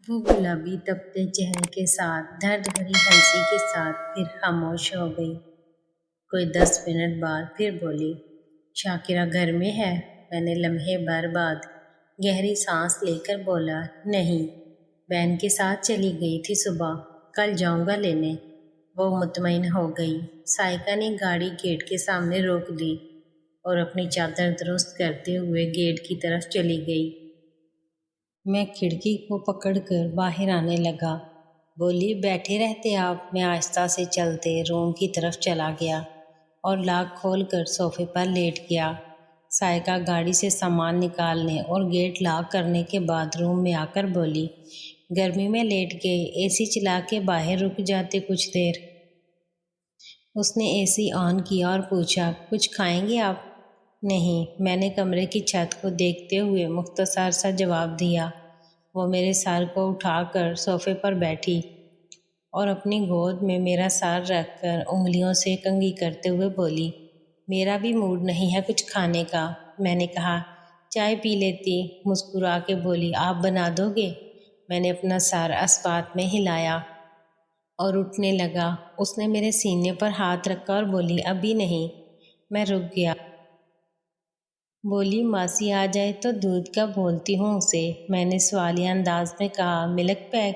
وہ गुलाबी तपते चेहरे के साथ दर्द भरी हंसी के साथ फिर खामोश हो गई। कोई 10 मिनट बाद फिर बोली, शाकिरा घर में है? मैंने लम्हे भर बाद गहरी सांस लेकर बोला, नहीं, बहन के साथ चली गई थी सुबह, कल जाऊंगा लेने। वो मुतमईन हो गई। साइका ने गाड़ी गेट के सामने रोक दी और अपनी चादर दुरुस्त करते हुए गेट की तरफ चली गई। मैं खिड़की को पकड़कर बाहर आने लगा। बोली, बैठे रहते आप। मैं आहिस्ता से चलते रूम की तरफ चला गया और लॉक खोलकर सोफे पर लेट गया। साइका गाड़ी से सामान निकालने और गेट लॉक करने के बाद रूम में आकर बोली, गर्मी में लेट गए, एसी चला के बाहर रुक जाते कुछ देर। उसने एसी ऑन किया और पूछा, कुछ खाएंगे आप? नहीं, मैंने कमरे की छत को देखते हुए मुख्तसर सा जवाब दिया। वो मेरे सर को उठाकर सोफे पर बैठी और अपनी गोद में मेरा सर रखकर उंगलियों से कंघी करते हुए बोली, मेरा भी मूड नहीं है कुछ खाने का। मैंने कहा, चाय पी लेती। मुस्कुरा के बोली, आप बना दोगे? मैंने अपना सर अस्पात में हिलाया और उठने लगा। उसने मेरे सीने पर हाथ रखा और बोली, अभी नहीं। मैं रुक गया। बोली, मासी आ जाए तो दूध का बोलती हूँ उसे। मैंने सवालिया अंदाज में कहा, मिल्क पैक?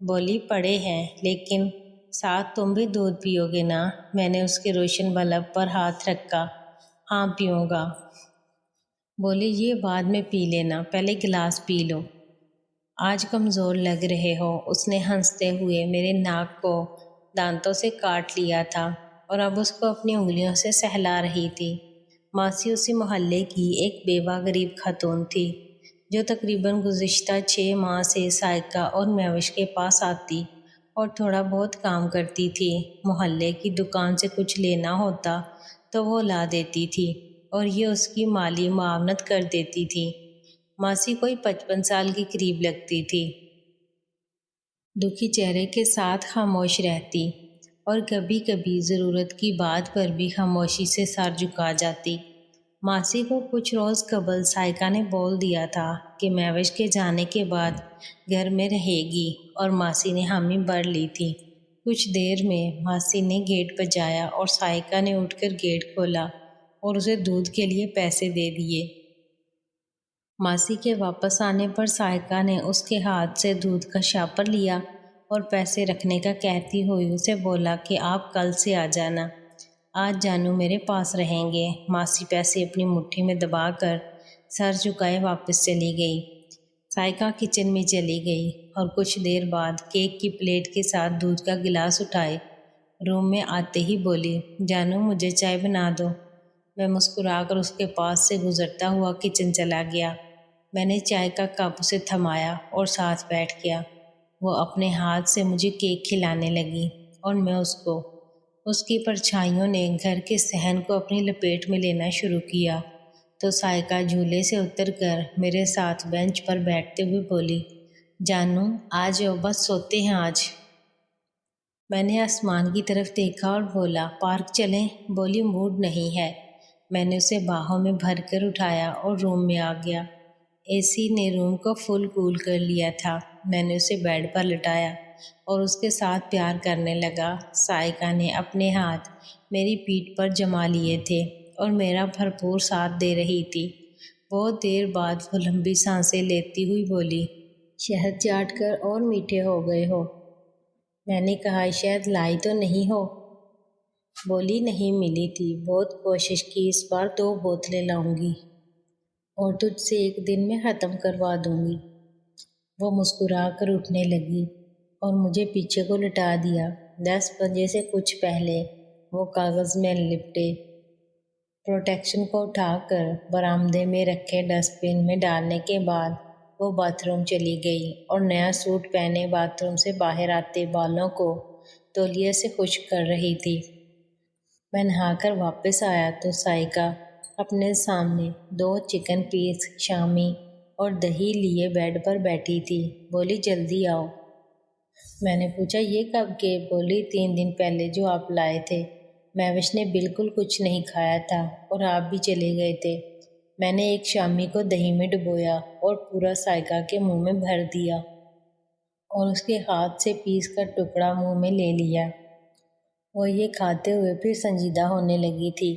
बोली, पड़े हैं, लेकिन साथ तुम भी दूध पियोगे ना? मैंने उसके रोशन बल्ब पर हाथ रखा। हाँ, पीऊँगा। बोली, ये बाद में पी लेना, पहले गिलास पी लो। आज कमज़ोर लग रहे हो। उसने हंसते हुए मेरे नाक को दांतों से काट लिया था और अब उसको अपनी उंगलियों से सहला रही थी। मासी उसी मोहल्ले की एक बेवा गरीब खातून थी जो तकरीबन गुज़िश्ता 6 माह से साइका और महविश के पास आती और थोड़ा बहुत काम करती थी। मोहल्ले की दुकान से कुछ लेना होता तो वो ला देती थी और ये उसकी माली मुआवनत कर देती थी। मासी कोई 55 साल के करीब लगती थी। दुखी चेहरे के साथ खामोश रहती और कभी कभी ज़रूरत की बात पर भी खामोशी से सर झुका जाती। मासी को कुछ रोज़ कबल साइका ने बोल दिया था कि महविश के जाने के बाद घर में रहेगी और मासी ने हामी भर ली थी। कुछ देर में मासी ने गेट बजाया और साइका ने उठकर गेट खोला और उसे दूध के लिए पैसे दे दिए। मासी के वापस आने पर साइका ने उसके हाथ से दूध का शापर लिया और पैसे रखने का कहती हुई उसे बोला कि आप कल से आ जाना, आज जानू मेरे पास रहेंगे। मासी पैसे अपनी मुट्ठी में दबाकर सर झुकाए वापस चली गई। साइका किचन में चली गई और कुछ देर बाद केक की प्लेट के साथ दूध का गिलास उठाए रूम में आते ही बोली, जानू मुझे चाय बना दो। मैं मुस्कुराकर उसके पास से गुजरता हुआ किचन चला गया। मैंने चाय का कप उसे थमाया और साथ बैठ गया। वो अपने हाथ से मुझे केक खिलाने लगी और मैं उसको। उसकी परछाइयों ने घर के सहन को अपनी लपेट में लेना शुरू किया तो साइका झूले से उतरकर मेरे साथ बेंच पर बैठते हुए बोली, जानू आ जाओ, बस सोते हैं आज। मैंने आसमान की तरफ देखा और बोला, पार्क चलें? बोली, मूड नहीं है। मैंने उसे बाहों में भरकर उठाया और रूम में आ गया। एसी ने रूम को फुल कूल कर लिया था। मैंने उसे बेड पर लिटाया और उसके साथ प्यार करने लगा। साइका ने अपने हाथ मेरी पीठ पर जमा लिए थे और मेरा भरपूर साथ दे रही थी। बहुत देर बाद वो लंबी सांसें लेती हुई बोली, शहद चाट कर और मीठे हो गए हो। मैंने कहा, शायद लाई तो नहीं हो। बोली, नहीं मिली थी, बहुत कोशिश की, इस बार 2 बोतलें लाऊंगी और तुझसे एक दिन में ख़त्म करवा दूंगी। वो मुस्कुरा कर उठने लगी और मुझे पीछे को लिटा दिया। 10 बजे से कुछ पहले वो कागज़ में लिपटे प्रोटेक्शन को उठाकर बरामदे में रखे डस्टबिन में डालने के बाद वो बाथरूम चली गई और नया सूट पहने बाथरूम से बाहर आते बालों को तौलिए से खुश्क कर रही थी। मैं नहाकर वापस आया तो साइका अपने सामने 2 चिकन पीस, शामी और दही लिए बेड पर बैठी थी। बोली, जल्दी आओ। मैंने पूछा, ये कब के? बोली, 3 दिन पहले जो आप लाए थे। महविश ने बिल्कुल कुछ नहीं खाया था और आप भी चले गए थे। मैंने एक शामी को दही में डुबोया और पूरा साइका के मुंह में भर दिया। اور اس کے ہاتھ سے پیس کر ٹکڑا منہ میں لے لیا۔ وہ یہ کھاتے ہوئے پھر سنجیدہ ہونے لگی تھی۔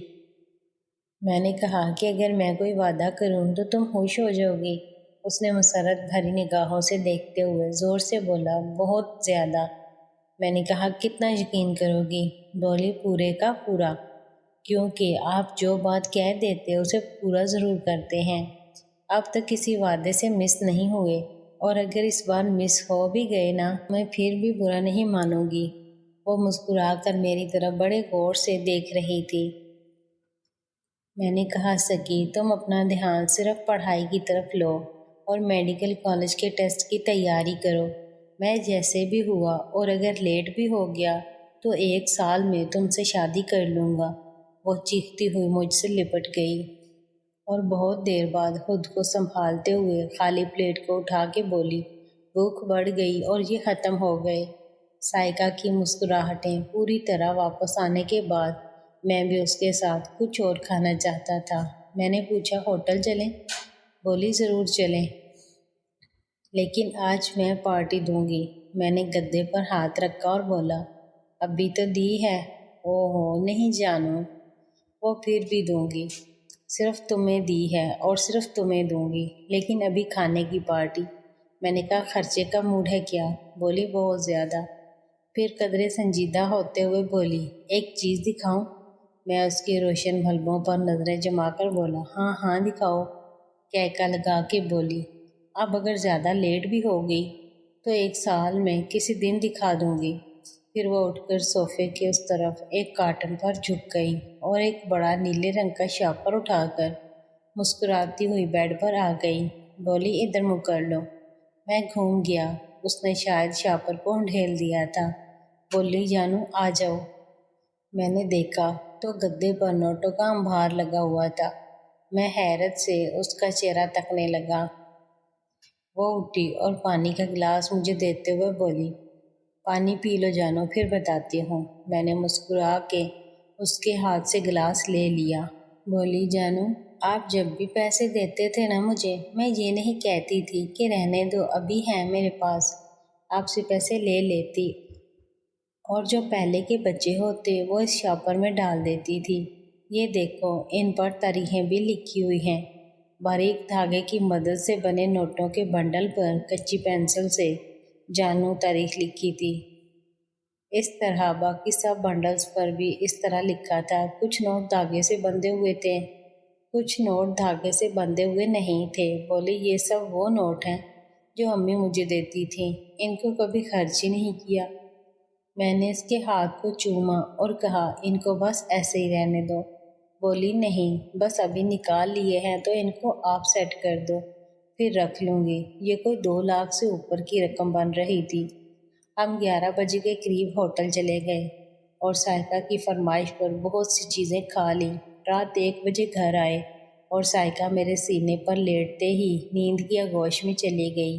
میں نے کہا کہ اگر میں کوئی وعدہ کروں تو تم خوش ہو جاؤ گی۔ اس نے مسرت بھری نگاہوں سے دیکھتے ہوئے زور سے بولا، بہت زیادہ۔ میں نے کہا، کتنا یقین کرو گی؟ بولی، پورے کا پورا، کیونکہ آپ جو بات کہہ دیتے اسے پورا ضرور کرتے ہیں۔ اب تک کسی وعدے سے مس نہیں ہوئے، اور اگر اس بار مس ہو بھی گئے نا، میں پھر بھی برا نہیں مانوں گی۔ وہ مسکرا کر میری طرف بڑے غور سے دیکھ رہی تھی۔ میں نے کہا، سکی، تم اپنا دھیان صرف پڑھائی کی طرف لو اور میڈیکل کالج کے ٹیسٹ کی تیاری کرو۔ میں جیسے بھی ہوا اور اگر لیٹ بھی ہو گیا تو 1 سال میں تم سے شادی کر لوں گا۔ وہ چیختی ہوئی مجھ سے لپٹ گئی اور بہت دیر بعد خود کو سنبھالتے ہوئے خالی پلیٹ کو اٹھا کے بولی، بھوک بڑھ گئی اور یہ ختم ہو گئے۔ سائیکا کی مسکراہٹیں پوری طرح واپس آنے کے بعد میں بھی اس کے ساتھ کچھ اور کھانا چاہتا تھا۔ میں نے پوچھا، ہوٹل چلیں؟ بولی، ضرور چلیں، لیکن آج میں پارٹی دوں گی۔ میں نے گدے پر ہاتھ رکھا اور بولا، ابھی تو دی ہے۔ اوہو نہیں جانو، وہ پھر بھی دوں گی۔ صرف تمہیں دی ہے اور صرف تمہیں دوں گی، لیکن ابھی کھانے کی پارٹی۔ میں نے کہا، خرچے کا موڈ ہے کیا؟ بولی، بہت زیادہ۔ پھر قدرے سنجیدہ ہوتے ہوئے بولی، ایک چیز دکھاؤں؟ میں اس کے روشن بلبوں پر نظریں جما کر بولا، ہاں ہاں دکھاؤ۔ کہکا لگا کے بولی، اب اگر زیادہ لیٹ بھی ہو گئی تو 1 سال میں کسی دن دکھا دوں گی۔ پھر وہ اٹھ کر صوفے کے اس طرف ایک کارٹن پر جھک گئی اور ایک بڑا نیلے رنگ کا شاپر اٹھا کر مسکراتی ہوئی بیڈ پر آ گئی۔ بولی، ادھر منہ کر لو۔ میں گھوم گیا۔ اس نے شاید شاپر کو ڈھیل دیا تھا۔ بولی، جانو آ جاؤ۔ میں نے دیکھا تو گدے پر نوٹوں کا انبار لگا ہوا تھا۔ میں حیرت سے اس کا چہرہ تکنے لگا۔ وہ اٹھی اور پانی کا گلاس مجھے دیتے ہوئے بولی، پانی پی لو جانو، پھر بتاتی ہوں۔ میں نے مسکرا کے اس کے ہاتھ سے گلاس لے لیا۔ بولی، جانو، آپ جب بھی پیسے دیتے تھے نا مجھے، میں یہ نہیں کہتی تھی کہ رہنے دو، ابھی ہیں میرے پاس، آپ سے پیسے لے لیتی اور جو پہلے کے بچے ہوتے وہ اس شاپر میں ڈال دیتی تھی۔ یہ دیکھو، ان پر تاریخیں بھی لکھی ہوئی ہیں۔ باریک دھاگے کی مدد سے بنے نوٹوں کے بنڈل پر کچی پینسل سے جانو تاریخ لکھی تھی۔ اس طرح باقی سب بنڈلز پر بھی اس طرح لکھا تھا۔ کچھ نوٹ دھاگے سے بندھے ہوئے تھے، کچھ نوٹ دھاگے سے بندھے ہوئے نہیں تھے۔ بولے، یہ سب وہ نوٹ ہیں جو امی مجھے دیتی تھیں، ان کو کبھی خرچ ہی نہیں کیا۔ میں نے اس کے ہاتھ کو چوما اور کہا، ان کو بس ایسے ہی رہنے دو۔ بولی، نہیں، بس ابھی نکال لیے ہیں تو ان کو آپ سیٹ کر دو، پھر رکھ لوں گی۔ یہ کوئی 2 لاکھ سے اوپر کی رقم بن رہی تھی۔ ہم 11 بجے کے قریب ہوٹل چلے گئے اور سائیکا کی فرمائش پر بہت سی چیزیں کھا لیں۔ رات 1 بجے گھر آئے اور سائیکا میرے سینے پر لیٹتے ہی نیند کی آغوش میں چلی گئی۔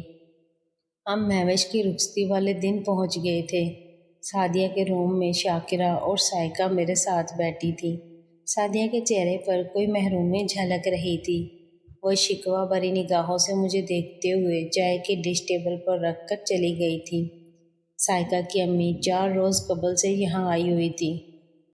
ہم مہوش کی رخصتی والے دن پہنچ گئے تھے۔ سعدیہ کے روم میں شاکرہ اور سائیکا میرے ساتھ بیٹھی تھی۔ سعدیہ کے چہرے پر کوئی محرومی جھلک رہی تھی۔ وہ شکوہ بھری نگاہوں سے مجھے دیکھتے ہوئے چائے کی ڈش ٹیبل پر رکھ کر چلی گئی تھی۔ سائیکا کی امی 4 روز قبل سے یہاں آئی ہوئی تھی۔